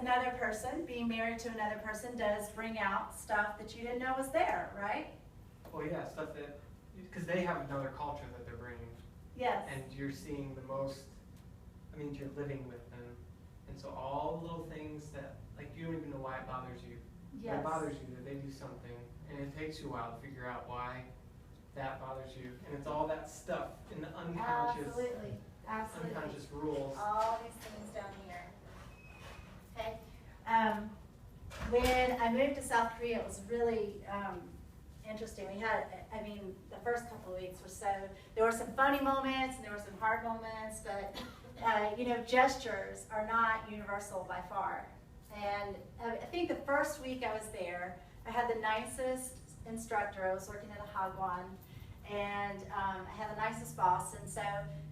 another person, being married to another person does bring out stuff that you didn't know was there, right? Well, yeah, stuff that, because they have another culture that they're bringing. Yes. And you're seeing the most, I mean, you're living with them. And so all the little things that, like, you don't even know why it bothers you. Yes. It bothers you that they do something, and it takes you a while to figure out why that bothers you. And it's all that stuff in the unconscious, Absolutely. Absolutely. unconscious rules. All these things down here. Okay. When I moved to South Korea, it was really interesting. We had, I mean, the first couple of weeks were so, there were some funny moments and there were some hard moments, but you know, gestures are not universal by far. And I think the first week I was there, I had the nicest instructor. I was working at a hagwon, and I had the nicest boss. And so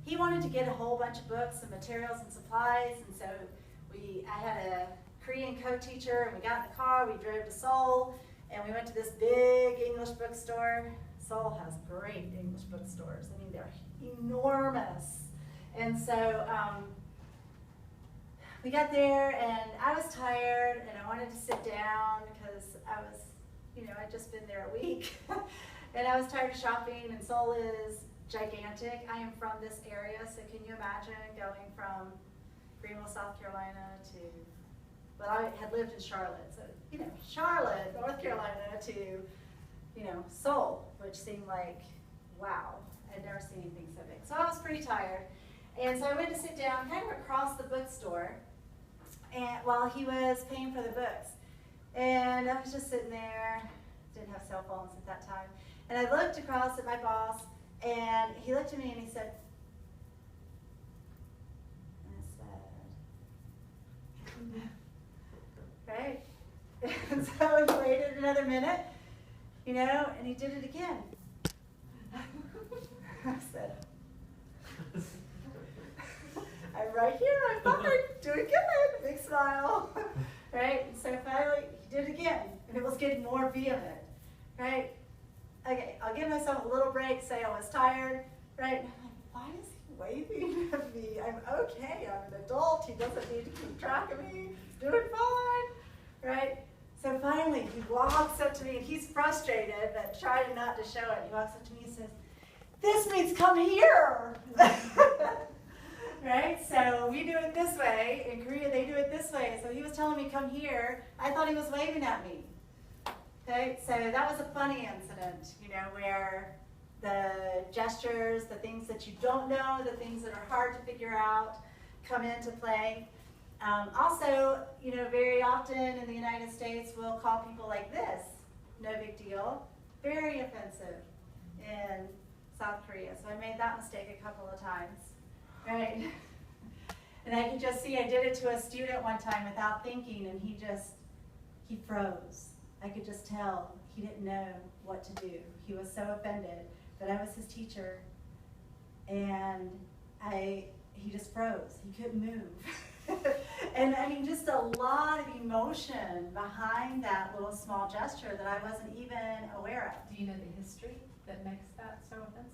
he wanted to get a whole bunch of books and materials and supplies. And so I had a Korean co-teacher, and we got in the car. We drove to Seoul, and we went to this big English bookstore. Seoul has great English bookstores. I mean, they're enormous. And so we got there, and I was tired, and I wanted to sit down because I was, you know, I'd just been there a week. And I was tired of shopping, and Seoul is gigantic. I am from this area, so can you imagine going from Greenville, South Carolina to, well, I had lived in Charlotte, so, you know, Charlotte, North Carolina to, you know, Seoul, which seemed like, wow, I'd never seen anything so big. So I was pretty tired. And so I went to sit down kind of across the bookstore and while he was paying for the books. And I was just sitting there, didn't have cell phones at that time. And I looked across at my boss, and he looked at me and he said, right? And so he waited another minute, you know, and he did it again. I said, I'm right here, I'm fine, doing good, big smile, right? And so finally, he did it again, and it was getting more vehement, right? Okay, I'll give myself a little break, say I was tired, right? And I'm like, why is he waving at me? I'm okay, I'm an adult, he doesn't need to keep track of me, he's doing fine, right? So finally, he walks up to me, and he's frustrated, but trying not to show it. He walks up to me and says, this means come here. Right? So we do it this way. In Korea, they do it this way. So he was telling me, come here. I thought he was waving at me. Okay? So that was a funny incident, you know, where the gestures, the things that you don't know, the things that are hard to figure out come into play. Also, you know, very often in the United States, we'll call people like this, no big deal, very offensive in South Korea. So I made that mistake a couple of times. Right? And I could just see, I did it to a student one time without thinking, and he froze. I could just tell he didn't know what to do. He was so offended that I was his teacher, and he just froze. He couldn't move. And I mean, just a lot of emotion behind that little small gesture that I wasn't even aware of. Do you know the history that makes that so offensive?